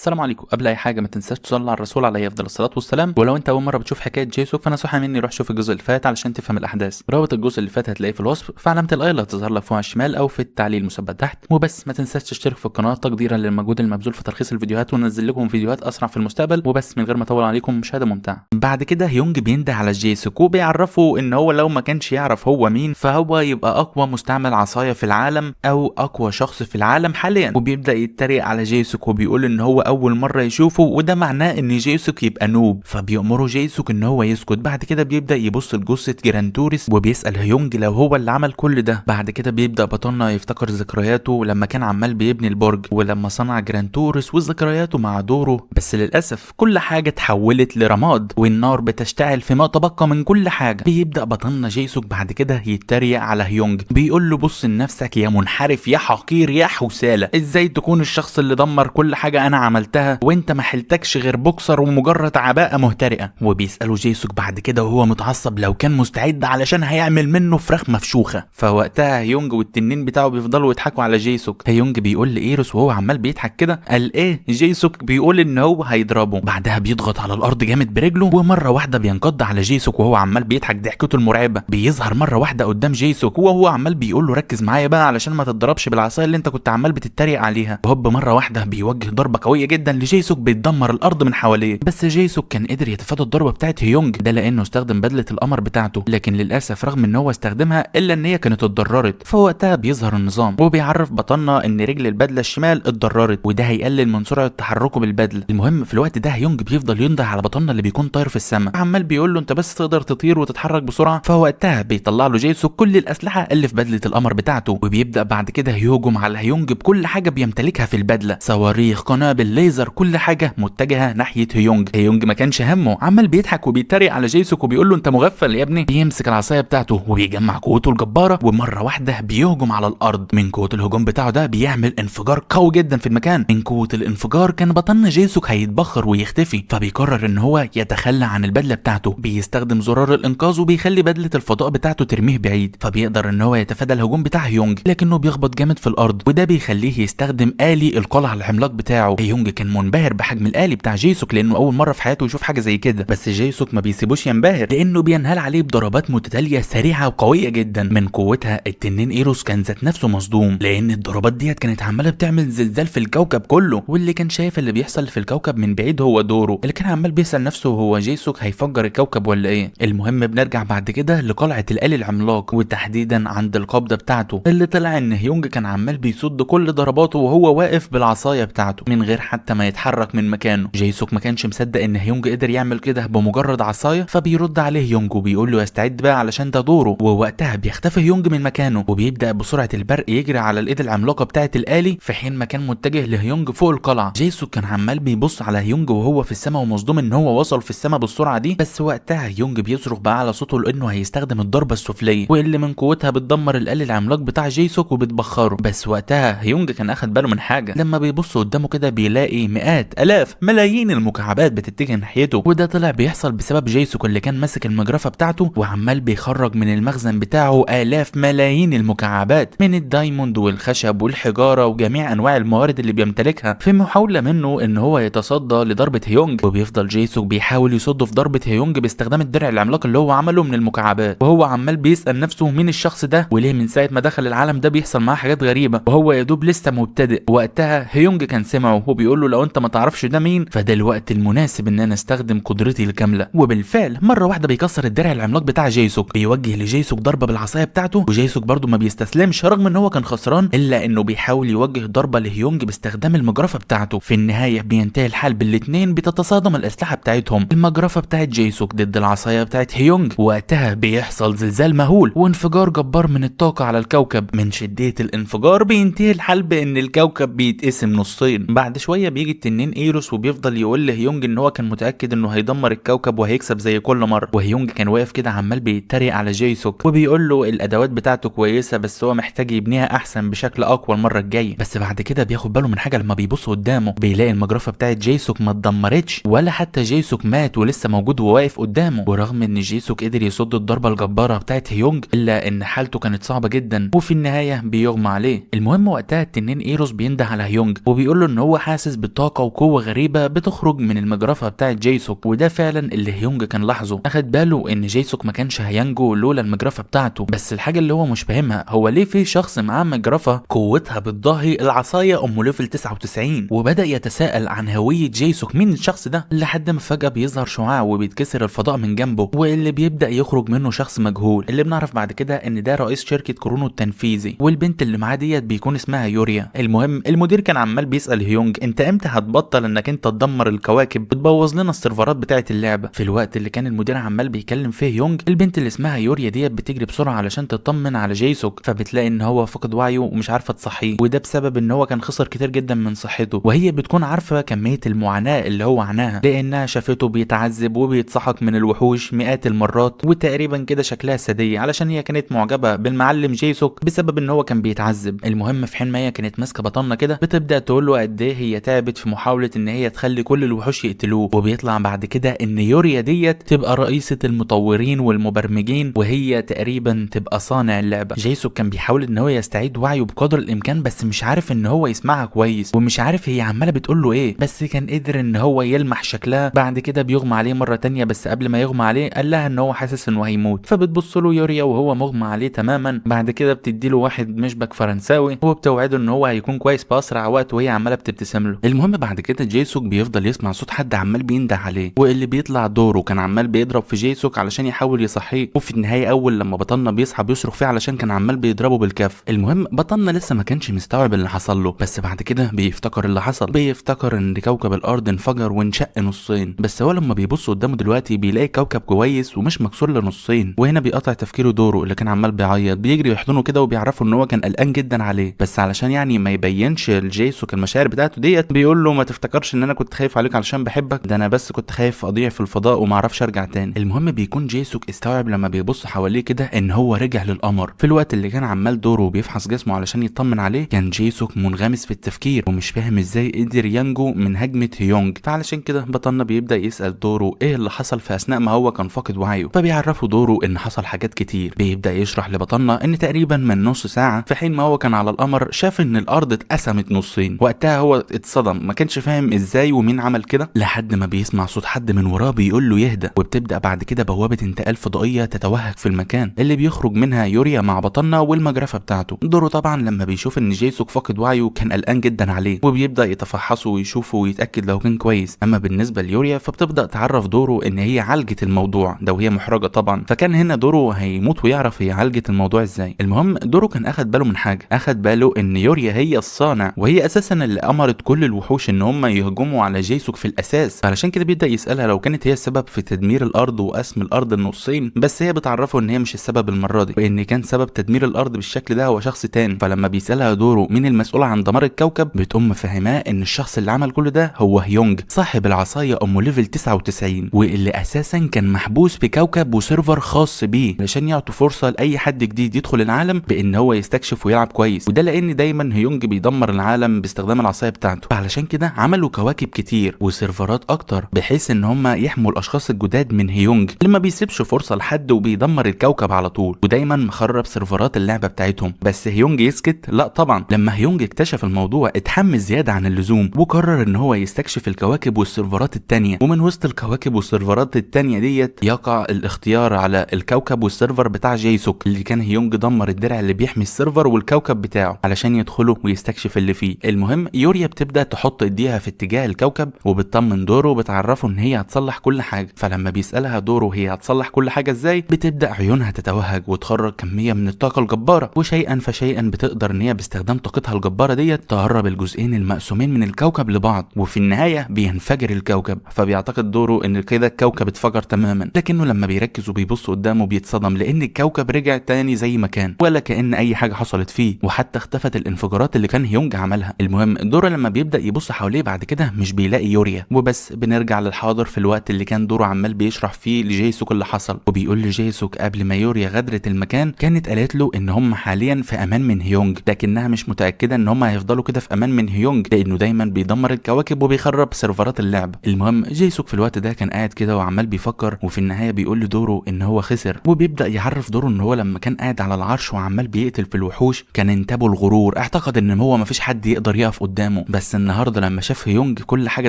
السلام عليكم. قبل اي حاجه ما تنساش تصلي على الرسول عليه افضل الصلاه والسلام. ولو انت اول مره بتشوف حكايه جيسوك فنصيحه مني روح شوف الجزء اللي فات علشان تفهم الاحداث. رابط الجزء اللي فات هتلاقيه في الوصف في علامه الاي اللي هتظهر لك فوق على الشمال او في التعليق المثبت تحت. وبس ما تنساش تشترك في القناه تقديرا للمجهود المبذول في ترخيص الفيديوهات وننزل لكم فيديوهات اسرع في المستقبل. وبس من غير ما اطول عليكم مشاهده ممتعه. بعد كده هيونج بينده على جيسوك وبيعرفه ان هو لو ما كانش يعرف هو مين فهو يبقى اقوى مستعمل عصايه في العالم او اقوى شخص في العالم حاليا. وبيبدا يتريق على جيسوك وبيقول ان هو اول مره يشوفه وده معناه ان جيسوك يبقى نوب. فبيأمره جيسوك ان هو يسكت. بعد كده بيبدا يبص لجثه جرانتوريس وبيسأل هيونج لو هو اللي عمل كل ده. بعد كده بيبدا بطلنا يفتكر ذكرياته لما كان عمال بيبني البرج ولما صنع جرانتوريس وذكرياته مع دوره. بس للاسف كل حاجه اتحولت لرماد والنار بتشتعل فيما تبقى من كل حاجه. بيبدا بطلنا جيسوك بعد كده يتريق على هيونج بيقول له بص لنفسك يا منحرف يا حقير يا حوساله، ازاي تكون الشخص اللي دمر كل حاجه انا عملتها وانت ما حلتكش غير بوكسر ومجرد عباءه مهترئه. وبيساله جيسوك بعد كده وهو متعصب لو كان مستعد علشان هيعمل منه فراخ مفشوخه. فوقتها هيونج والتنين بتاعه بيفضلوا يضحكوا على جيسوك. هيونج بيقول لايروس وهو عمال بيضحك كده قال ايه جيسوك بيقول ان هو هيضربه. بعدها بيضغط على الارض جامد برجله ومره واحده بينقض على جيسوك وهو عمال بيضحك ضحكته المرعبه. بيظهر مره واحده قدام جيسوك وهو عمال بيقول له ركز معايا بقى علشان ما تتضربش بالعصايه اللي انت كنت عمال بتتريق عليها. وهوب مره واحده بيوجه ضربه قويه جدا لجيسوك بتدمر الارض من حواليه. بس جيسوك كان قدر يتفادى الضربه بتاعت هيونج ده لانه استخدم بدله القمر بتاعته، لكن للاسف رغم ان هو استخدمها الا ان هي كانت اتضررت. فوقتها بيظهر النظام وبيعرف بطلنا ان رجل البدله الشمال اتضررت وده هيقلل من سرعه تحركه بالبدله. المهم في الوقت ده هيونج بيفضل ينده على بطلنا اللي بيكون طاير في السماء عمال بيقول له انت بس تقدر تطير وتتحرك بسرعه. فوقتها بيطلع له جيسوك كل الاسلحه اللي في بدله القمر بتاعته وبيبدا بعد كده يهجم على هيونج بكل حاجه بيمتلكها في البدله، صواريخ قنابل ليزر كل حاجه متجهه ناحيه هيونج. هيونج ما كانش همه عمال بيضحك وبيتريق على جيسوك وبيقول له انت مغفل يا ابني. بيمسك العصايه بتاعته وبيجمع قوته الجباره ومره واحده بيهجم على الارض. من قوه الهجوم بتاعه ده بيعمل انفجار قوي جدا في المكان. من قوه الانفجار كان بطن جيسوك هيتبخر ويختفي. فبيقرر ان هو يتخلى عن البدله بتاعته. بيستخدم زرار الانقاذ وبيخلي بدله الفضاء بتاعته ترميه بعيد. فبيقدر ان هو يتفادى الهجوم بتاع هيونج لكنه بيخبط جامد في الارض وده بيخليه يستخدم آلي القلع العملاق بتاعه. هيونج كان منبهر بحجم الآلي بتاع جيسوك لانه اول مره في حياته يشوف حاجه زي كده. بس جيسوك ما بيسيبوش ينبهر لانه بينهال عليه بضربات متتاليه سريعه وقويه جدا. من قوتها التنين ايروس كان ذات نفسه مصدوم لان الضربات ديت كانت عماله بتعمل زلزال في الكوكب كله، واللي كان شايف اللي بيحصل في الكوكب من بعيد هو دوره اللي كان عمال بيسال نفسه هو جيسوك هيفجر الكوكب ولا ايه. المهم بنرجع بعد كده لقلعه الآلي العملاق وتحديدا عند القبضه بتاعته اللي طلع ان هيونج كان عمال بيصد كل ضرباته وهو واقف بالعصايه بتاعته من غير حتى ما يتحرك من مكانه. جيسوك ما كانش مصدق ان هيونج قدر يعمل كده بمجرد عصايه. فبيرد عليه هيونج وبيقول له يستعد بقى علشان ده دوره. ووقتها بيختفي هيونج من مكانه وبيبدا بسرعه البرق يجري على الايد العملاقه بتاعه الآلي في حين ما كان متجه لهيونج فوق القلعه. جيسوك كان عمال بيبص على هيونج وهو في السماء ومصدوم ان هو وصل في السماء بالسرعه دي. بس وقتها هيونج بيصرخ على صوته لانه هيستخدم الضربه السفليه واللي من قوتها بتدمر الآلي العملاق بتاع جيسوك وبتبخره. بس وقتها هيونج كان اخد باله من حاجه لما بيبص قدامه كده بيلاقي مئات الاف ملايين المكعبات بتتجه ناحيته وده طلع بيحصل بسبب جيسوك اللي كان ماسك المجرفه بتاعته وعمال بيخرج من المخزن بتاعه آلاف ملايين المكعبات من الدايموند والخشب والحجاره وجميع انواع الموارد اللي بيمتلكها في محاوله منه ان هو يتصدى لضربه هيونج. وبيفضل جيسوك بيحاول يصده في ضربه هيونج باستخدام الدرع العملاق اللي هو عمله من المكعبات وهو عمال بيسال نفسه مين الشخص ده وليه من ساعه ما دخل العالم ده بيحصل معاه حاجات غريبه وهو يا دوب لسه مبتدئ. وقتها هيونج كان سمعه وبيقول له لو انت ما تعرفش ده مين فده الوقت المناسب ان انا استخدم قدرتي الكامله. وبالفعل مره واحده بيكسر الدرع العملاق بتاع جيسوك بيوجه لجيسوك ضربه بالعصايه بتاعته وجيسوك برضه ما بيستسلمش رغم ان هو كان خسران الا انه بيحاول يوجه ضربه لهيونج باستخدام المجرفه بتاعته. في النهايه بينتهي الحال بالاتنين بتتصادم الاسلحه بتاعتهم، المجرفه بتاعت جيسوك ضد العصايه بتاعت هيونج. وقتها بيحصل زلزال مهول وانفجار جبار من الطاقه على الكوكب. من شديه الانفجار بينتهي الحال بان الكوكب بيتقسم نصين. بعد شويه بيجي التنين ايروس وبيفضل يقول لهيونج ان هو كان متاكد انه هيدمر الكوكب وهيكسب زي كل مره. وهيونج كان واقف كده عمال بيتريق على جيسوك وبيقول له الادوات بتاعته كويسه بس هو محتاج يبنيها احسن بشكل اقوى المره الجايه. بس بعد كده بياخد باله من حاجه لما بيبص قدامه بيلاقي المجرفه بتاعت جيسوك ما اتدمرتش ولا حتى جيسوك مات ولسه موجود وواقف قدامه. ورغم ان جيسوك قدر يصد الضربه الجباره بتاعت هيونج الا ان حالته كانت صعبه جدا وفي النهايه بيغمى عليه. المهم وقتها التنين ايروس بينده على هيونج وبيقول له ان هو حاسس حاسس بطاقه وقوه غريبه بتخرج من المجرفه بتاعه جيسوك، وده فعلا اللي هيونج كان لاحظه. اخد باله ان جيسوك ما كانش هينجو لولا المجرفه بتاعته، بس الحاجه اللي هو مش فاهمها هو ليه في شخص معاه مجرفه قوتها بتضاهي العصايه ام ليفل 99. وبدا يتساءل عن هويه جيسوك، مين الشخص ده؟ لحد ما فجاه بيظهر شعاع وبيتكسر الفضاء من جنبه، واللي بيبدا يخرج منه شخص مجهول، اللي بنعرف بعد كده ان ده رئيس شركه كرونو التنفيذي، والبنت اللي معاه ديت بيكون اسمها يوريا. المهم المدير كان عمال بيسال هيونج انت امتى هتبطل انك انت تدمر الكواكب، بتبوظ لنا السيرفرات بتاعه اللعبه. في الوقت اللي كان المدير عمال بيكلم فيه هيونج، البنت اللي اسمها يوريا ديت بتجري بسرعه علشان تطمن على جيسوك، فبتلاقي ان هو فقد وعيه ومش عارفه تصحيه، وده بسبب ان هو كان خسر كتير جدا من صحته. وهي بتكون عارفه كميه المعاناه اللي هو عاناها، لانها شافته بيتعذب وبيتصحك من الوحوش مئات المرات، وتقريبا كده شكلها ساديه علشان هي كانت معجبه بالمعلم جيسوك بسبب ان هو كان بيتعذب. المهم في حين ما هي كانت ماسكه بطنه كده، بتبدا تقول له قد ايه هي تعبت في محاوله ان هي تخلي كل الوحوش يقتلوه. وبيطلع بعد كده ان يوريا ديت تبقى رئيسه المطورين والمبرمجين، وهي تقريبا تبقى صانع اللعبه. جيسوك كان بيحاول ان هو يستعيد وعيه بقدر الامكان، بس مش عارف ان هو يسمعها كويس، ومش عارف هي عماله بتقول له ايه، بس كان قدر ان هو يلمح شكلها. بعد كده بيغمى عليه مره تانية، بس قبل ما يغمى عليه قال لها ان هو حاسس انه هيموت، فبتبص له يوريا وهو مغمى عليه تماما. بعد كده بتديله واحد مشبك فرنساوي وبتوعده ان هو هيكون كويس باسرع وقت، وهي عماله بتبتسم له. المهم بعد كده جيسوك بيفضل يسمع صوت حد عمال بينده عليه، واللي بيطلع دوره كان عمال بيضرب في جيسوك علشان يحاول يصحيه. وفي النهايه اول لما بطلنا بيصحى بيصرخ فيه علشان كان عمال بيضربه بالكف. المهم بطلنا لسه ما كانش مستوعب اللي حصل له، بس بعد كده بيفتكر اللي حصل، بيفتكر ان كوكب الارض انفجر وانشق نصين. بس هو لما بيبص قدامه دلوقتي بيلاقي كوكب كويس ومش مكسور لنصين. وهنا بيقطع تفكيره دوره اللي كان عمال بيعيط، بيجري يحضنه كده وبيعرفه ان هو كان قلقان جدا عليه، بس علشان يعني ما يبينش لجيسوك المشاعر بتاعته ديت بيقول له ما تفتكرش ان انا كنت خايف عليك علشان بحبك، ده انا بس كنت خايف اضيع في الفضاء وما اعرفش ارجع تاني. المهم بيكون جيسوك استوعب لما بيبص حواليه كده ان هو رجع للقمر. في الوقت اللي كان عمال دوره بيفحص جسمه علشان يطمن عليه، كان جيسوك منغمس في التفكير ومش فاهم ازاي قدر ينجو من هجمه هيونج. فعلشان كده بطلنا بيبدا يسال دوره ايه اللي حصل في اثناء ما هو كان فاقد وعيه، فبيعرفه دوره ان حصل حاجات كتير. بيبدا يشرح لبطلنا ان تقريبا من نص ساعه في حين ما هو كان على القمر شاف ان الارض اتقسمت نصين. وقتها هو اتصدم، ما كانش فاهم ازاي ومين عمل كده، لحد ما بيسمع صوت حد من وراه بيقول له يهدى. وبتبدا بعد كده بوابه انتقال فضائيه تتوهج في المكان اللي بيخرج منها يوريا مع بطلنا والمجرفه بتاعته. دوره طبعا لما بيشوف ان جيسوك فاقد وعيه كان قلقان جدا عليه، وبيبدا يتفحصه ويشوفه ويتاكد لو كان كويس. اما بالنسبه ليوريا فبتبدا تعرف دوره ان هي عالجت الموضوع ده وهي محرجه طبعا، فكان هنا دوره هيموت ويعرف هي عالجت الموضوع ازاي. المهم دوره كان اخد باله من حاجه، اخد باله ان يوريا هي الصانع، وهي اساسا اللي امرت كل الوحوش ان هم يهجموا على جيسوك في الاساس. علشان كده بيبدا يسالها لو كانت هي السبب في تدمير الارض وقسم الارض النصين، بس هي بتعرفه ان هي مش السبب المره دي، وان كان سبب تدمير الارض بالشكل ده هو شخص تاني. فلما بيسالها دوره مين المسؤول عن دمار الكوكب، بتقوم مفهماه ان الشخص اللي عمل كل ده هو هيونج، صاحب العصايه ام ليفل 99، واللي اساسا كان محبوس في كوكب وسيرفر خاص بيه علشان يعطوا فرصه لاي حد جديد يدخل العالم بان هو يستكشف ويلعب كويس. وده لان دايما هيونج بيدمر العالم باستخدام العصايه بتاعته، فعلشان كده عملوا كواكب كتير وسيرفرات اكتر بحيث ان هم يحموا الاشخاص الجداد من هيونج اللي ما بيسيبش فرصه لحد وبيدمر الكوكب على طول، ودايما مخرب سيرفرات اللعبه بتاعتهم. بس هيونج يسكت؟ لا طبعا. لما هيونج اكتشف الموضوع اتحمس زياده عن اللزوم، وقرر ان هو يستكشف الكواكب والسيرفرات التانيه. ومن وسط الكواكب والسيرفرات التانيه ديت يقع الاختيار على الكوكب والسيرفر بتاع جيسوك اللي كان هيونج دمر الدرع اللي بيحمي السيرفر والكوكب بتاعه علشان يدخله ويستكشف اللي فيه. المهم يوريا بتبدا تحط ايديها في اتجاه الكوكب وبتطمن دوره وبتعرفه ان هي هتصلح كل حاجه. فلما بيسالها دوره هي هتصلح كل حاجه ازاي، بتبدا عيونها تتوهج وتخرج كميه من الطاقه الجباره، وشيئا فشيئا بتقدر ان هي باستخدام طاقتها الجباره ديت تقرب الجزئين المقسومين من الكوكب لبعض، وفي النهايه بينفجر الكوكب. فبيعتقد دوره ان كده الكوكب اتفجر تماما، لكنه لما بيركز وبيبص قدامه بيتصدم لان الكوكب رجع تاني زي ما كان ولا كأن اي حاجه حصلت فيه، وحتى اختفت الانفجارات اللي كان هيونج عملها. المهم دوره لما بيبدا يبص حواليه بعد كده مش بيلاقي يوريا وبس. بنرجع للحاضر في الوقت اللي كان دوره عمال بيشرح فيه لجيسوك اللي حصل، وبيقول لجيسوك قبل ما يوريا غادرت المكان كانت قالت له ان هم حاليا في امان من هيونج، لكنها مش متاكده ان هم هيفضلوا كده في امان من هيونج لانه دايما بيدمر الكواكب وبيخرب سيرفرات اللعب. المهم جيسوك في الوقت ده كان قاعد كده وعمال بيفكر، وفي النهايه بيقول لدوره ان هو خسر، وبيبدا يعرف دوره ان هو لما كان قاعد على العرش وعمال بيقتل في الوحوش كان انتابه الغرور، اعتقد ان هو مفيش حد يقدر يقف قدامه. بس النهارده لما شاف هيونج كل حاجه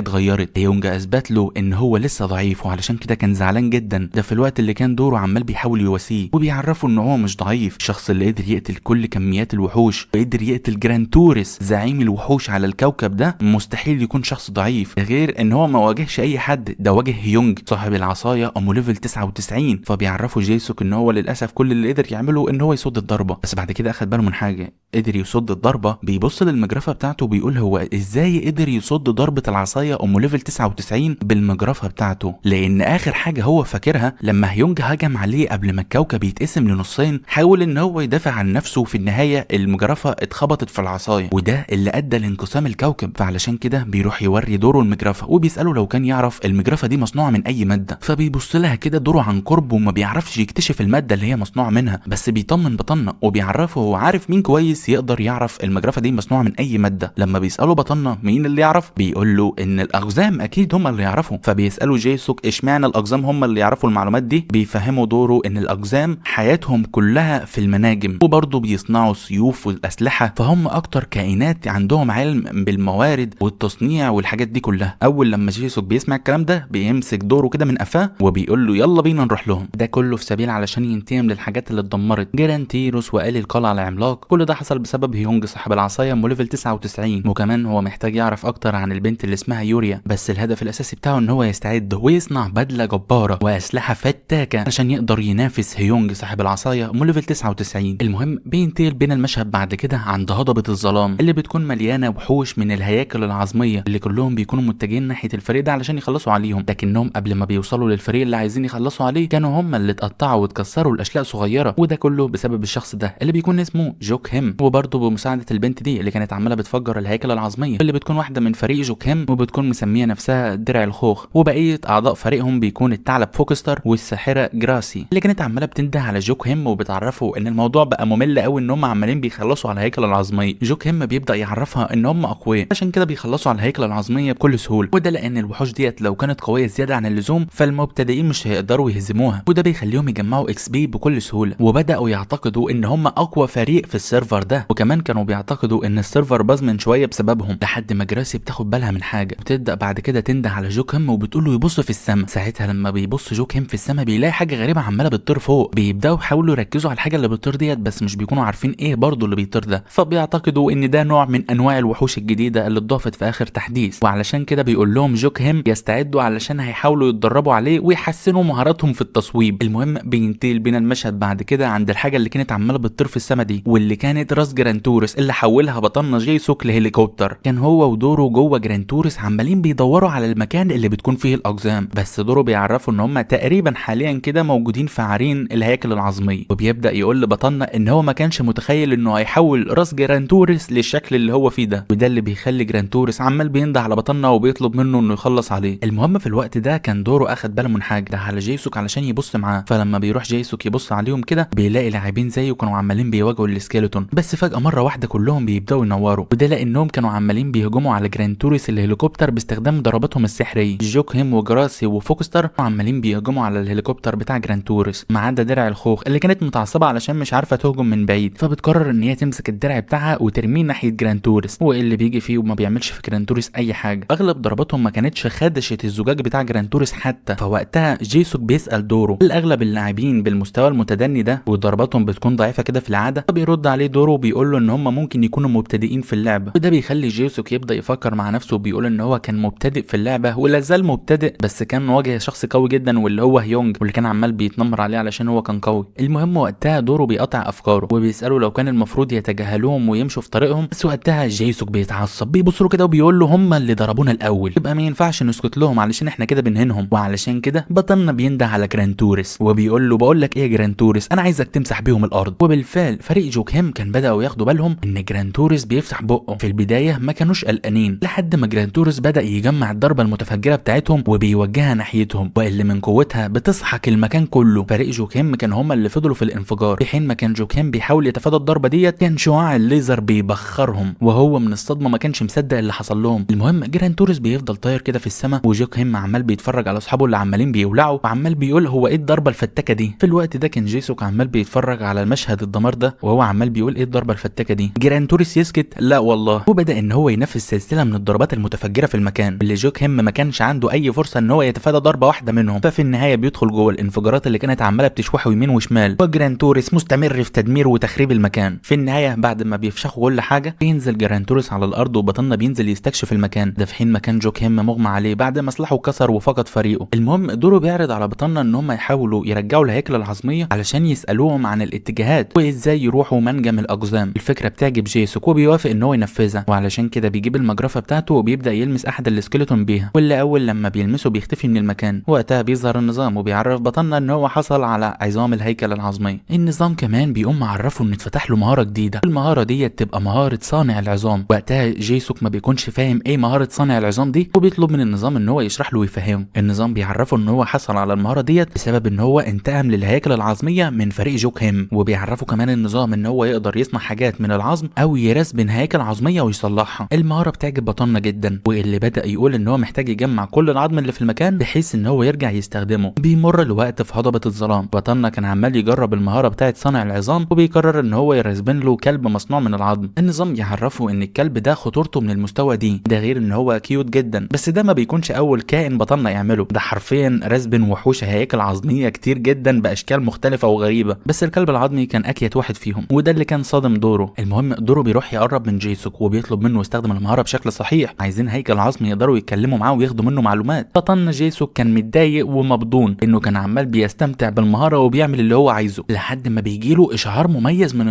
اتغيرت. هيونج اثبت له ان هو لسه ضعيف، وعلشان كده كان زعلان جدا. ده في الوقت اللي كان دورو عمال بيحاول يواسيه وبيعرفه ان هو مش ضعيف. الشخص اللي قدر يقتل كل كميات الوحوش وقدر يقتل جرانتوريس زعيم الوحوش على الكوكب ده مستحيل يكون شخص ضعيف. غير ان هو ما واجهش اي حد، ده واجه هيونج صاحب العصايه ام ليفل 99. فبيعرفوا جيسوك ان هو للاسف كل اللي قدر يعمله ان هو يصد الضربه. بس بعد كده اخد باله من حاجه، قدر يصد الضربه. بيبص للمجرفه بتاعته وبيقول هو ازاي قدر يصد ضربه العصايه ام ليفل 99 بالمجرفه بتاعته. لان اخر حاجه هو فاكرها لما هيونج هجم عليه قبل ما الكوكب يتقسم لنصين، حاول ان هو يدافع عن نفسه، وفي النهايه المجرفه اتخبطت في العصايه، وده اللي ادى لانقسام الكوكب. فعلشان كده بيروح يوري دورو المجرفه وبيساله لو كان يعرف المجرفه دي مصنوعه من اي ماده. فبيبص لها كده دورو عن قرب وما بيعرفش يكتشف الماده اللي هي مصنوعه منها، بس بيطمن بطنه وبيعرفه هو عارف مين كويس يقدر يعرف المجرفه دي مصنوعه من اي ماده. لما بيساله بطنه مين اللي يعرف، بيقول له ان الاقزام اكيد هم اللي يعرفوا. فبيسالوا جيسوك اشمعنى الاقزام هم اللي يعرفوا المعلومات دي. بيفهموا دورو ان الاقزام حياتهم كلها في المناجم، وبرضه بيصنعوا سيوف والاسلحه، فهم اكتر كائنات عندهم علم بالموارد والتصنيع والحاجات دي كلها. اول لما جيسوك بيسمع الكلام ده بيمسك دورو كده من قفاه وبيقول له يلا بينا نروح لهم. ده كله في سبيل علشان ينتقم للحاجات اللي اتدمرت، جرانتيروس وآل القلعه العملاق. كل ده حصل بسبب هيونج صاحب العصايه ام ليفل 99. وكمان هو محتاج يعرف اكتر عن البنت اللي اسمها يوريا، بس الهدف الاساسي بتاعه ان هو يستعد ويصنع بدله جباره واسلحه فتاكه عشان يقدر ينافس هيونج صاحب العصايه ام ليفل 99. المهم بينتقل بين المشهد بعد كده عند هضبه الظلام اللي بتكون مليانه وحوش من الهياكل العظميه اللي كلهم بيكونوا متجهين ناحيه الفريق ده علشان يخلصوا عليهم. لكنهم قبل ما بيوصلوا للفريق اللي عايزين يخلصوا عليه كانوا هم اللي اتقطعوا واتكسروا لاشلاء صغيره، وده كله بسبب الشخص ده اللي بيكون اسمه جوك هيم، وبرضه بمساعده البنت دي اللي كانت عماله بتفجر الهياكل العظميه اللي بتكون واحده من فريق جوك هيم وبتكون مسميه نفسها درع الخوخ. وبقيه اعضاء فريقهم بيكون الثعلب فوكستر والساحره جراسي اللي كانت عماله بتنده على جوك هيم وبتعرفه ان الموضوع بقى ممل قوي ان هم عمالين بيخلصوا على الهيكل العظميه. جوك هيم بيبدا يعرفها ان هم اقوياء عشان كده بيخلصوا على الهيكل العظميه بكل سهوله، وده لان الوحوش ديت لو كانت قويه زياده عن اللزوم فالمبتدئين مش هيقدروا يهزموها، وده بيخليهم يجمعوا اكس بي بكل سهوله. وبداوا يعتقدوا ان هم اقوى فريق في السيرفر ده، وكمان كانوا بيعتقدوا ان السيرفر باظ من شويه بسببهم، لحد ما جراسي بتاخد بالها من حاجه وبتبدا بعد كده تنده على جوك هيم وبتقول له يبص في السماء. ساعتها لما بيبص جوك هيم في السماء بيلاقي حاجه غريبه عماله بتطير فوق. بيبداوا يحاولوا يركزوا على الحاجه اللي بتطير ديت بس مش بيكونوا عارفين ايه برضه اللي بيطير ده، فبيعتقدوا ان ده نوع من انواع الوحوش الجديده اللي اتضافت في اخر تحديث. وعلشان كده بيقول لهم جوك هيم يستعدوا علشان هيحاولوا يتدربوا عليه ويحسنوا مهاراتهم في التصويب. المهم بينتقل بينا المشهد بعد كده عند الحاجه اللي كانت عماله بتطير في السماء دي، واللي كانت راس جرانتوريس اللي حولها بطلنا جيسوك لهليكوبتر. كان هو ودورو جوه جرانتوريس عمالين بيدوروا على المكان اللي بتكون فيه الاقزام، بس دورو بيعرفوا ان هم تقريبا حاليا كده موجودين في عرين الهياكل العظميه، وبيبدا يقول لبطلنا ان هو ما كانش متخيل انه هيحول راس جرانتوريس للشكل اللي هو فيه ده، وده اللي بيخلي جرانتوريس عمال بينده على بطلنا وبيطلب منه انه يخلص عليه. المهم في الوقت ده كان دورو اخد باله من حاجه، ده على جيسوك علشان يبص معاه. فلما بيروح جيسوك يبص عليهم كده بيلاقي لاعبين زيه كانوا عمالين بيواجهوا السكيلتون، بس فجاه مره واحده كلهم بيبداوا ينوروا، وده لانهم كانوا عمالين بيهجموا على جرانتوريس الهليكوبتر باستخدام ضرباتهم السحريه. جوك هيم وجراسي وفوكستر عمالين بيهجموا على الهليكوبتر بتاع جرانتوريس ما عدا درع الخوخ اللي كانت متعصبه علشان مش عارفه تهجم من بعيد، فبتقرر ان هي تمسك الدرع بتاعها وترميه ناحيه جرانتوريس، واللي بيجي فيه وما بيعملش في جرانتوريس اي حاجه. اغلب ضرباتهم ما كانتش خدشت الزجاج بتاع جرانتوريس حتى. فوقتها جيسوك بيسال دورو هل اغلب اللاعبين بالمستوى المتدني ده وضرباتهم بتكون ضعيفه كده في العاده؟ فبيرد عليه دورو وبيقول له ان هم ممكن يكونوا مبتدئين في اللعبه، وده بيخلي جيسوك يبدا يفكر مع نفسه وبيقول ان هو كان مبتدئ في اللعبه ولا زال مبتدئ، بس كان واجه شخص قوي جدا واللي هو هيونج واللي كان عمال بيتنمر عليه علشان هو كان قوي. المهم وقتها دورو بيقطع افكاره وبيساله لو كان المفروض يتجاهلوهم ويمشوا في طريقهم، بس وقتها جيسوك بيتعصب بيبص له كده وبيقول له هم اللي ضربونا الاول، يبقى ما ينفعش نسكت لهم علشان احنا كده بنهنهم. وعلشان كده بطلنا بينده على جرانتوريس وبيقول له بقول لك ايه يا جرانتوريس انا عايزك تمسح بيهم الارض. وبالفعل فريق جوك هيم كان بداوا ياخدوا بالهم ان جرانتوريس بيفتح بقه. في البدايه ما كانوش قلقانين لحد ما جرانتوريس بدا يجمع الضربه المتفجره بتاعتهم وبيوجهها ناحيتهم، واللي من قوتها بيسحق المكان كله. فريق جوكيم كان هما اللي فضلوا في الانفجار، في حين ما كان جوكيم بيحاول يتفادى الضربه ديت كان شعاع الليزر بيبخرهم، وهو من الصدمه ما كانش مصدق اللي حصل لهم. المهم جيران توريس بيفضل طاير كده في السماء، وجوكيم عمال بيتفرج على اصحابه اللي عمالين بيولعوا، وعمال بيقول هو ايه الضربه الفتاكه دي. في الوقت ده كان جيسوك عمال بيتفرج على المشهد الدمار ده، وهو عمال بيقول ايه الضربه الفتاكه دي. جيران توريس يسكت لا والله، وبدا ان هو ينفذ سلسله من الضربات المتفجره في المكان اللي جوكيم ما كانش عنده اي فرصه ان هو يتفادى ضربه واحده منهم. ففي النهايه بيدخل جوه الانفجارات اللي كانت عماله بتشوحه يمين وشمال، وجيران توريس مستمر في تدمير وتخريب المكان. في النهايه بعد ما بيفشخوا كل حاجه بينزل جيران توريس على الارض، وبطلنا بينزل يستكشف المكان ده، في حين مكان جوكيم مغمى عليه بعد ما سلاحه كسر وفقد فريقه. المهم دوره بيعرض على بطلنا ان هم يحاولوا يرجعوا الهيكل العظميه علشان يسالوهم عن الاتجاهات وازاي يروحوا منجم الاقزام. الفكره بتعجب جيسوك وبيوافق ان هو ينفذها، وعلشان كده بيجيب المجرفه بتاعته وبيبدا يلمس احد السكيلتون بيها، واللي اول لما بيلمسه بيختفي من المكان. وقتها بيظهر النظام وبيعرف بطلنا ان هو حصل على عظام الهيكل العظمي. النظام كمان بيقوم معرفه ان اتفتح له مهاره جديده، المهاره دي تبقى مهاره صانع العظام. وقتها جيسوك ما بيكونش فاهم ايه مهاره صانع العظام دي، وبيطلب من النظام ان هو يشرح له ويفهمه. النظام بيعرفه ان هو حصل على المهاره ديت بسبب ان هو انتقم للهياكل العظميه من فريق جوكيم، وبيعرفه كمان النظام ان هو يقدر يصنع حاجات من العظم او يرسبن هياكل عظميه ويصلحها. المهاره بتعجب بطلنا جدا، واللي بدا يقول ان هو محتاج يجمع كل العظم اللي في المكان بحيث ان هو يرجع يستخدمه. بيمر الوقت في هضبه الظلام، بطلنا كان عمال يجرب المهاره بتاعه صنع العظام، وبيقرر ان هو يرسبن له كلب مصنوع من العظم. النظام يعرفه ان الكلب ده خطورته من المستوى دي، ده غير ان هو كيوت جدا، بس ده ما بيكونش اول كائن بطلنا يعمله، ده حرفيا رسبن وحوش هياكل عظميه كتير جدا باشكال مختلفه وغريبه، بس الكلب العظمي كان اكيت واحد فيهم، وده اللي كان صادم دوره. المهم دوره بيروح يقرب من جيسوك وبيطلب منه يستخدم المهاره بشكل صحيح، عايزين هيكل عظمي يقدروا يتكلموا معاه وياخدوا منه معلومات. بطلنا جيسوك كان متضايق ومبضون انه كان عمال بيستمتع بالمهاره وبيعمل اللي هو عايزه، لحد ما بيجيله اشعار مميز من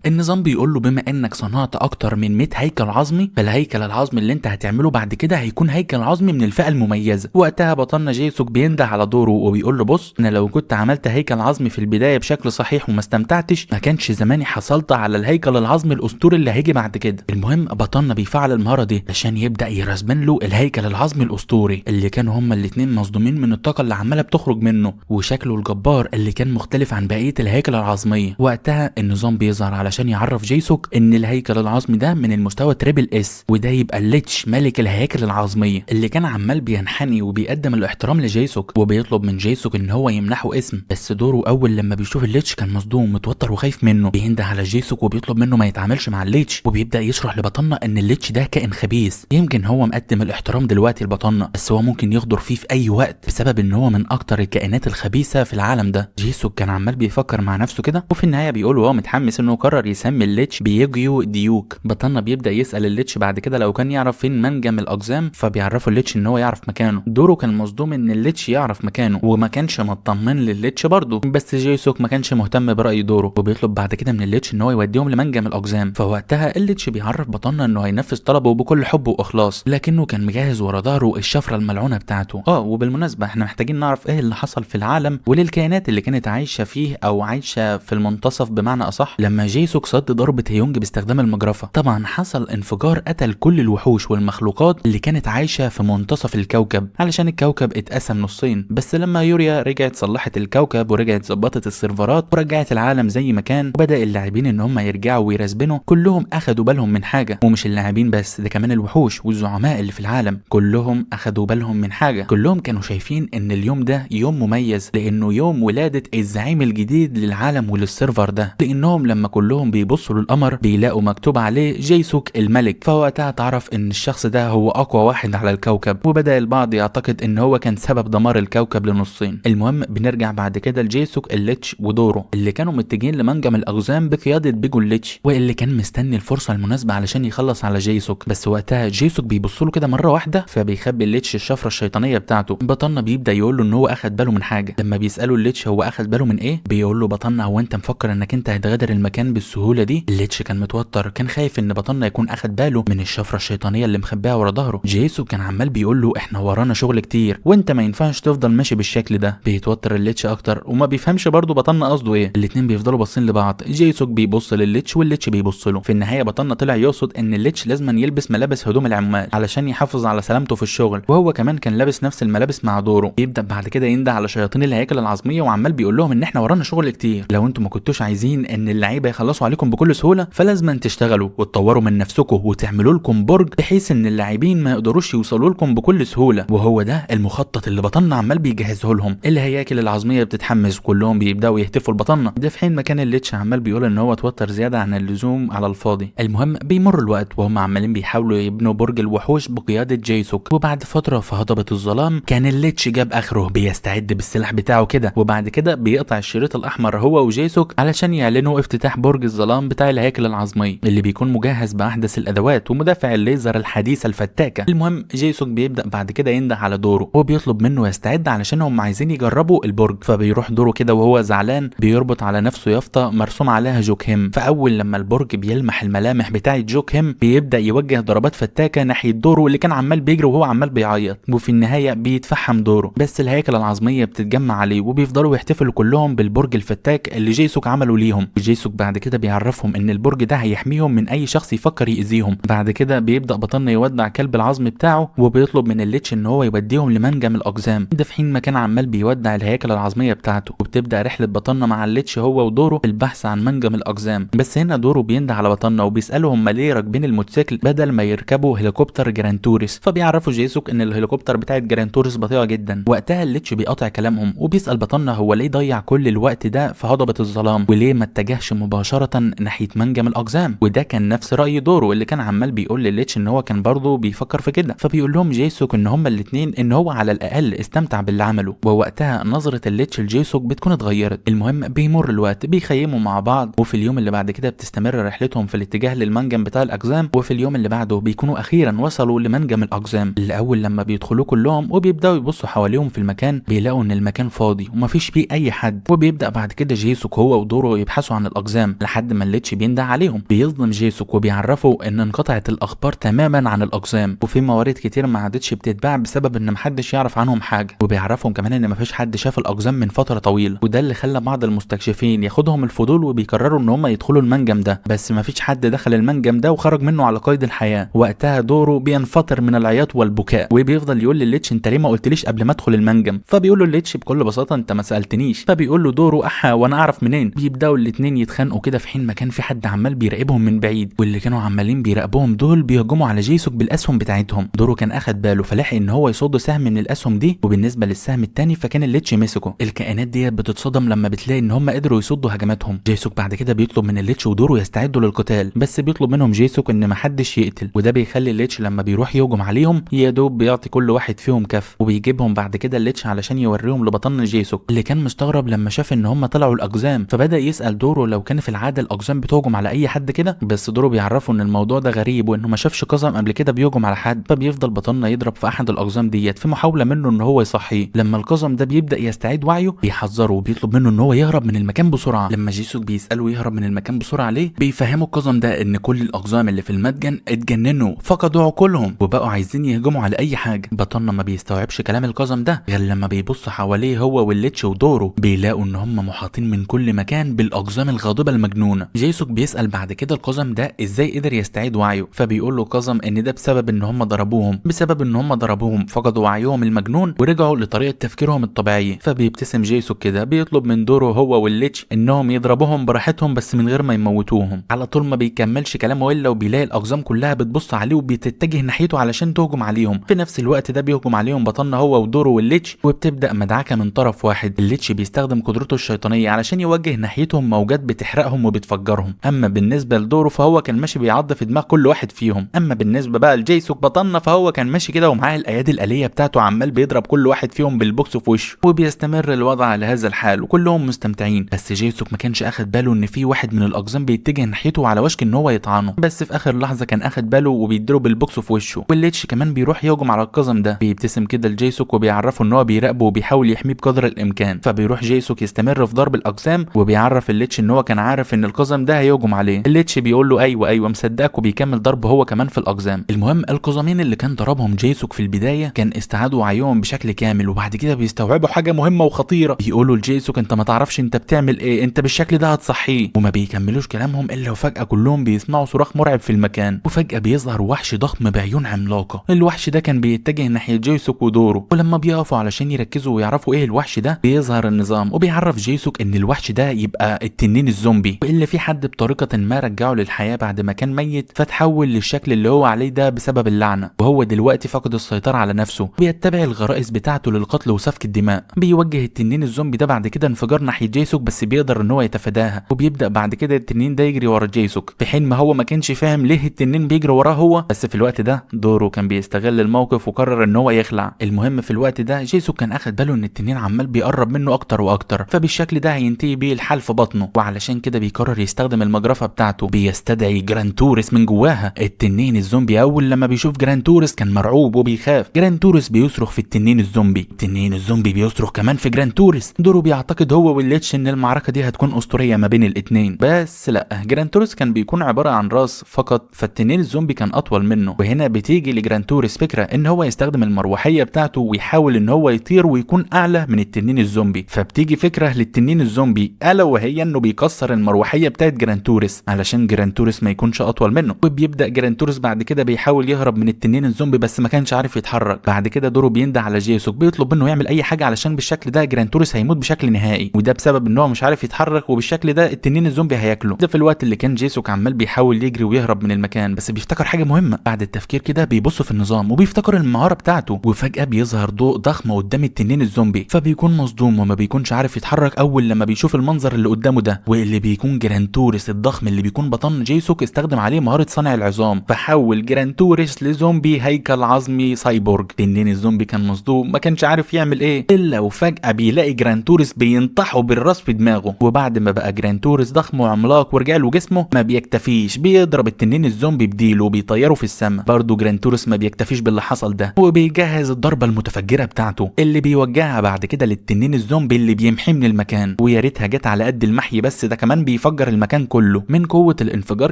النظام بيقول له بما انك صنعت اكتر من 100 هيكل عظمي، فالهيكل العظمي اللي انت هتعمله بعد كده هيكون هيكل عظمي من الفئه المميزه. وقتها بطلنا جيسوك بينده على دوره وبيقول له بص، انا لو كنت عملت هيكل عظمي في البدايه بشكل صحيح وما استمتعتش ما كانش زماني حصلت على الهيكل العظمي الاسطوري اللي هيجي بعد كده. المهم بطلنا بيفعل المهاره دي عشان يبدا يرسبن له الهيكل العظمي الاسطوري اللي كانوا هما الاثنين مصدومين من الطاقه اللي عماله بتخرج منه وشكله الجبار اللي كان مختلف عن بقيه الهيكل العظميه. وقتها النظام بيظهر علشان يعرف جيسوك ان الهيكل العظمي ده من المستوى تريبل اس، وده يبقى الليتش ملك الهياكل العظميه اللي كان عمال بينحني وبيقدم الاحترام لجيسوك، وبيطلب من جيسوك ان هو يمنحه اسم. بس دوره اول لما بيشوف الليتش كان مصدوم متوتر وخايف منه، بينده على جيسوك وبيطلب منه ما يتعاملش مع الليتش، وبيبدا يشرح لبطلنا ان الليتش ده كائن خبيث، يمكن هو مقدم الاحترام دلوقتي لبطلنا بس هو ممكن يغدر فيه في اي وقت بسبب ان هو من اكتر الكائنات الخبيثه في العالم ده. جيسوك كان عمال بيفكر مع نفسه كده، وفي النهايه بيقول وهو متحمس انه قرر يسمي الليتش بيجيو ديوك. بطلنا بيبدا يسال الليتش بعد كده لو كان يعرف فين منجم الاقزام، فبيعرفوا الليتش ان هو يعرف مكانه. دوره كان مصدوم ان الليتش يعرف مكانه وما كانش مطمن للليتش برضه، بس جيسوك ما كانش مهتم براي دوره، وبيطلب بعد كده من الليتش ان هو يوديهم لمنجم الاقزام. فوقتها الليتش بيعرف بطلنا انه هينفذ طلبه بكل حب واخلاص، لكنه كان مجهز ورا ظهره الشفره الملعونه بتاعته. وبالمناسبه احنا محتاجين نعرف ايه اللي حصل في العالم وللكائنات اللي كانت عايشه فيه او عايشه في المنتصف بمعنى اصح لما جيسوك صد ضربه هيونج باستخدام المجرفه. طبعا حصل انفجار قتل كل الوحوش والمخلوقات اللي كانت عايشه في منتصف الكوكب علشان الكوكب اتقسم نصين. بس لما يوريا رجعت صلحت الكوكب ورجعت ظبطت السيرفرات ورجعت العالم زي ما كان، وبدا اللاعبين ان هم يرجعوا ويرسبنوا، كلهم اخدوا بالهم من حاجه، ومش اللاعبين بس ده كمان الوحوش والزعماء اللي في العالم كلهم اخدوا بالهم من حاجه. كلهم كانوا شايفين ان اليوم ده يوم مميز لانه يوم ولاده الزعيم الجديد للعالم وللسيرفر ده، لانهم لما كلهم بيبصوا للقمر بيلاقوا مكتوب عليه جيسوك الملك. فوقتها تعرف ان الشخص ده هو اقوى واحد على الكوكب، وبدا البعض يعتقد ان هو كان سبب دمار الكوكب لنصين. المهم بنرجع بعد كده لجيسوك الليتش ودوره اللي كانوا متجهين لمنجم الاقزام بقياده بيجو الليتش، واللي كان مستني الفرصه المناسبه علشان يخلص على جيسوك. بس وقتها جيسوك بيبص له كده مره واحده فبيخبي الليتش الشفره الشيطانيه بتاعته. بطلنا بيبدا يقول له ان هو اخد باله من حاجه. لما بيساله الليتش هو اخد باله من ايه، بيقول له بطلنا هو انت مفكر انك انت هتغادر المكان بالسهوله دي؟ الليتش كان متوتر، كان خايف ان بطلنا يكون اخد باله من الشفره الشيطانيه اللي مخبيها ورا ظهره. جيسوك كان عمال بيقول له احنا ورانا شغل كتير وانت ما ينفعش تفضل ماشي بالشكل ده. بيتوتر الليتش اكتر وما بيفهمش برضه بطلنا قصده ايه. الاتنين بيفضلوا باصين لبعض، جيسوك بيبص للليتش والليتش بيبص له. في النهايه بطلنا طلع يقصد ان الليتش لازم يلبس ملابس هدوم العمال علشان يحافظ على سلامته في الشغل، وهو كمان كان لابس نفس الملابس مع دوره. يبدا بعد كده ينده على شياطين الهياكل العظميه وعمال بيقول لهم ان احنا ورانا شغل كتير، لو انتم ما كنتوش عايزين ان اللعيبه يخلصوا عليكم بكل سهوله فلازم أن تشتغلوا وتطوروا من نفسكم وتعملوا لكم برج بحيث ان اللاعبين ما يقدروش يوصلوا لكم بكل سهوله. وهو ده المخطط اللي بطلنا عمال بيجهزه لهم. الهياكل العظميه بتتحمس وكلهم بيبداوا يهتفوا لبطلنا، ده في حين مكان الليتش عمال بيقول ان هو اتوتر زياده عن اللزوم على الفاضي. المهم بيمر الوقت وهم عمالين بيحاولوا يبنوا برج الوحوش بقياده جيسوك، وبعد فتره في هضبه الظلام كان الليتش جاب اخره بيستعد بالسلاح بتاعه كده، وبعد كده بيقطع الشريط الاحمر هو وجيسوك علشان يعلنوا افتتاح برج الظلام بتاع الهياكل العظميه اللي بيكون مجهز باحدث الادوات ومدافع الليزر الحديثه الفتاكه. المهم جيسوك بيبدا بعد كده ينده على دورو وبيطلب منه يستعد علشان هم عايزين يجربوا البرج، فبيروح دورو كده وهو زعلان بيربط على نفسه يافطه مرسوم عليها جوك هيم، فاول لما البرج بيلمح الملامح بتاعه جوك هيم بيبدا يوجه ضربات فتاكه ناحيه دورو اللي كان عمال بيجري وهو عمال بيعيط، وفي النهايه بيتفحم دورو. بس الهياكل العظميه بتتجمع عليه وبيفضلوا يحتفلوا كلهم بالبرج الفتاك اللي جيسوك عمله ليهم، وجيسوك بعد كده بيعرفهم ان البرج ده هيحميهم من اي شخص يفكر يأذيهم. بعد كده بيبدا بطلنا يودع كلب العظم بتاعه وبيطلب من الليتش ان هو يوديهم لمنجم الاقزام، ده في حين ما كان عمال بيودع الهياكل العظميه بتاعته. وبتبدا رحله بطلنا مع الليتش هو ودورو في البحث عن منجم الاقزام. بس هنا دورو بينده على بطلنا وبيساله هم ليه راكبين الموتوسيكل بدل ما يركبوا هليكوبتر جرانتوريس، فبيعرفوا جيسوك ان الهليكوبتر بتاعت جرانتوريس بطيئه جدا. وقتها الليتش بيقاطع كلامهم وبيسال بطلنا هو ليه ضيع كل الوقت ده في هضبه الظلام وليه ما اتجهش مباشره ناحيه منجم الاقزام، وده كان نفس راي دورو اللي كان عمال بيقول لليتش ان هو كان برضه بيفكر في كده. فبيقول لهم جيسوك ان هما الاثنين ان هو على الاقل استمتع باللي عمله، ووقتها نظره الليتش لجيسوك بتكون اتغيرت. المهم بيمر الوقت بيخيموا مع بعض، وفي اليوم اللي بعد كده بتستمر رحلتهم في الاتجاه للمنجم بتاع الاقزام، وفي اليوم اللي بعده بيكونوا اخيرا وصلوا لمنجم الاقزام اللي اول لما بيدخلوا كلهم وبيبداوا يبصوا حواليهم في المكان بيلاقوا ان المكان فاضي ومفيش فيه اي حد. وبيبدا بعد كده جيسوك هو ودورو يبحثوا عن الاقزام لحد ما الليتش بينده عليهم، بيصدم جيسوك وبيعرفوا ان انقطعت الاخبار تماما عن الاقزام، وفي موارد كتير ما عادتش بتتباع بسبب ان محدش يعرف عنهم حاجه، وبيعرفهم كمان ان مفيش حد شاف الاقزام من فتره طويله، وده اللي خلى بعض المستكشفين ياخدهم الفضول وبيقرروا ان هم يدخلوا المنجم ده. بس مفيش حد دخل المنجم ده وخرج منه على قيد الحياه. وقتها دورو بينفطر من العياط والبكاء وبيفضل يقول لليتش انت ليه ما قلتليش قبل ما ادخل المنجم، فبيقول له الليتش بكل بساطه انت ما سالتنيش، فبيقول له دورو احا وانا اعرف منين. بيبداوا الاثنين يتخانقوا كده في حين ما كان في حد عمال بيراقبهم من بعيد، واللي كانوا عمالين بيراقبوهم دول بيهجموا على جيسوك بالاسهم بتاعتهم. دورو كان اخد باله فلاحق ان هو يصد سهم من الاسهم دي، وبالنسبه للسهم الثاني فكان الليتش مسكه. الكائنات دي بتتصدم لما بتلاقي ان هم قدروا يصدوا هجماتهم. جيسوك بعد كده بيطلب من الليتش ودورو يستعدوا للقتال، بس بيطلب منهم جيسوك ان ما حدش يقتل، وده بيخلي الليتش لما بيروح يهجم عليهم يا دوب بيعطي كل واحد فيهم كف، وبيجيبهم بعد كده الليتش علشان يوريهم لبطلنا جيسوك اللي كان مستغرب لما شاف ان هم طلعوا الاقزام، فبدا يسال دورو لو كان في العاده الاقزام بتهجم على اي حد كده، بس دورو بيعرفه ان الموضوع ده غريب وانه ما شافش قزم قبل كده بيهجم على حد. فبيفضل بطلنا يضرب في احد الاقزام ديت في محاوله منه ان هو يصحيه. لما القزم ده بيبدا يستعيد وعيه بيحذره وبيطلب منه ان هو يهرب من المكان بسرعه. لما جيسوك بيساله يهرب من المكان بسرعه ليه بيفهموا القزم ده ان كل الاقزام اللي في المتجن اتجننوا فقدوا عقولهم وبقوا عايزين يهجموا على اي حاجه. بطلنا ما بيستوعبش كلام القزم ده غير لما بيبص حواليه هو والليتش ودورو بيلاقوا ان هم محاطين من كل مكان بالاقزام الغاضبه المجنونه. جيسوك بيسال بعد كده القزم ده ازاي قدر يستعيد وعيه، فبيقول له القزم ان ده بسبب ان هم ضربوهم فقدوا وعيهم المجنون ورجعوا لطريقه تفكيرهم الطبيعيه. فبيبتسم جيسوك كده بيطلب من دورو هو والليتش انهم يضربوهم براحتهم بس من غير ما يموتوهم. على طول ما بيكملش كلامه الا وبيلاقي الاقزام كلها بتبص عليه وبتتجه ناحيته علشان تهجم عليهم. في نفس الوقت ده بيهجم عليهم بطلنا هو ودورو والليتش، وبتبدا مدعكه من طرف واحد. الليتش بيستخدم قدرته الشيطانيه علشان يوجه ناحيتهم موجات بتحرقهم وبتفجرهم. اما بالنسبه لدورو فهو كان ماشي بيعض في دماغ كل واحد فيهم. اما بالنسبه بقى لجيسوك بطلنا فهو كان ماشي كده ومعاه الايادي الاليه بتاعته عمال بيضرب كل واحد فيهم بالبوكس في وشه، وبيستمر الوضع على هذا الحال وكلهم مستمتعين. بس جيسوك ما كانش اخد باله ان في واحد من الاقزام بيتجه ناحيته على وشك ان هو يطعنه، بس في اخر لحظه كان اخد باله وبيضرب بالبوكس في وشه. والليتش كمان بيروح يهجم على القزم ده. بيبتسم كده لجيسوك وبيعرفه ان هو بيراقبه وبيحاول يحميه بقدر الامكان. فبيروح جيسوك يستمر في ضرب الاقزام وبيعرف الليتش ان هو كان عارف ان القزم ده هيهجم عليه. الليتش بيقول له ايوه مصدقك وبيكمل ضرب هو كمان في الاقزام. المهم القزمين اللي كان ضربهم جيسوك في البدايه كان استعادوا وعيهم بشكل كامل، وبعد كده بيستوعبوا حاجه مهمه وخطيره. بيقولوا لجيسوك انت ما تعرفش انت بتعمل ايه، انت بالشكل ده هتصحيه. وما بيكملوش كلامهم الا وفجاه كلهم بيسمعوا صراخ مرعب في المكان، وفجاه بيظهر وحش ضخم بعيون عملاقه. الوحش ده كان بيتجه ناحيه جيسوك ودورو، ولما بيقفوا علشان يركزوا يركزوا ويعرفوا ايه الوحش ده، بيظهر النظام وبيعرف جيسوك ان الوحش ده يبقى التنين الزومبي، واللي في حد بطريقه ما رجعه للحياه بعد ما كان ميت فتحول للشكل اللي هو عليه ده بسبب اللعنه، وهو دلوقتي فقد السيطره على نفسه، بيتبع الغرائز بتاعته للقتل وسفك الدماء. بيوجه التنين الزومبي ده بعد كده انفجار ناحيه جيسوك بس بيقدر ان هو يتفاداها، وبيبدا بعد كده التنين ده يجري ورا جيسوك، في حين ما هو ما كانش فاهم ليه التنين بيجري وراه هو. بس في الوقت ده دورو كان بيستغل الموقف وقرر ان هو يخلع. المهم في الوقت ده جيسوك كان اخد باله ان التنين عمال بيقرب منه اكتر واكتر، فبالشكل ده هينتهي بيه الحال في بطنه، وعلشان كده بيقرر يستخدم المجرفه بتاعته، بيستدعي جرانتوريس من جواها. التنين الزومبي اول لما بيشوف جرانتوريس كان مرعوب وبيخاف. جرانتوريس بيصرخ في التنين الزومبي، التنين الزومبي بيصرخ كمان في جرانتوريس. دورو بيعتقد هو والليتش ان المعركه دي هتكون اسطوريه ما بين الاتنين، بس لا، جرانتوريس كان بيكون عباره عن راس فقط، فالتنين الزومبي كان اطول منه. وهنا بتيجي لجرانتوريس فكره ان هو يستخدم المروحيه بتاعته ويحاول ان هو يطير ويكون اعلى من التنين الزومبي. فبتيجي فكره للتنين الزومبي الا وهي انه بيكسر المروحيه بتاعت جرانتوريس علشان جرانتوريس ما يكونش اطول منه. وبيبدا جرانتوريس بعد كده بيحاول يهرب من التنين الزومبي بس ما كانش عارف يتحرك. بعد كده دورو بينده على جيسوك بيطلب منه يعمل اي حاجه علشان بالشكل ده جرانتوريس هيموت بشكل نهائي، وده بسبب ان هو مش عارف يتحرك، وبالشكل ده التنين الزومبي هياكله. ده في الوقت اللي كان جيسوك عمال بيحاول يجري ويهرب من المكان، بس بيفتكر حاجه مهمه. بعد التفكير كده بيبص في النظام وبيفتكر المهاره بتاعته، وفجاه بيظهر ضوء ضخم قدام التنين الزومبي، فبيكون مصدوم وما بيكونش عارف يتحرك اول لما بيشوف المنظر اللي قدامه ده، واللي بيكون جرانتوريس الضخم اللي بيكون بطن جيسوك استخدم عليه مهاره صنع العظام، فحول جرانتوريس لزومبي هيكل عظمي سايبورج. التنين الزومبي كان مصدوم ما كانش عارف يعمل ايه الا وفجاه بيلاقي جرانتوريس بينطحه بالراس في دماغه. وبعد ما بقى جرانتوريس ضخم وعملاق ورجع له جسمه ما بيكتفيش، بيضرب التنين الزومبي بديله وبيطيره في السماء. برضه جرانتوريس ما بيكتفيش باللي حصل ده، وبيجهز الضربه المتفجره بتاعته اللي بيوجهها بعد كده للتنين الزومبي اللي بيمحيه من المكان. ويا ريتها جت على قد المحي، بس ده كمان بيفجر المكان كله. من قوه الانفجار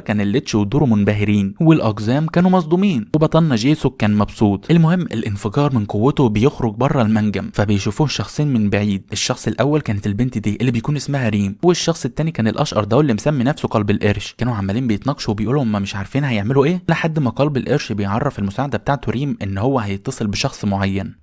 كان الليتش ودورو منبهرين، والاقزام كانوا مصدومين، وبطلنا جيسوك كان مبسوط. المهم الانفجار من قوته بيخرج بره المنجم، فبيشوفوه شخصين من بعيد. الشخص الاول كانت البنت دي اللي بيكون اسمها ريم، والشخص التاني كان الاشقر ده اللي مسمي نفسه قلب القرش. كانوا عمالين بيتناقشوا وبيقولوا هم مش عارفين هيعملوا ايه، لحد ما قلب القرش بيعرف المساعده بتاعته ريم ان هو هيتصل بشخص معين.